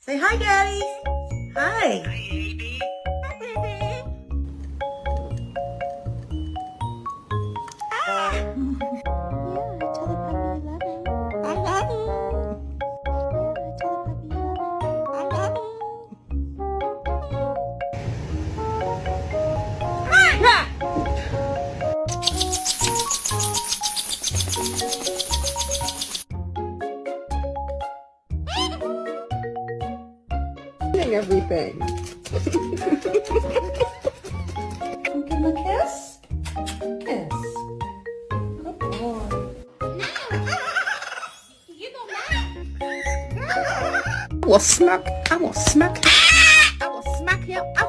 Say hi, Daddy. Hi. Hi, baby. Hi, baby. Yeah, tell the puppy you love him. I love you. Yeah, tell the puppy you love him. I love you. Everything. Give him a kiss. Kiss. Good boy. I will smack you. I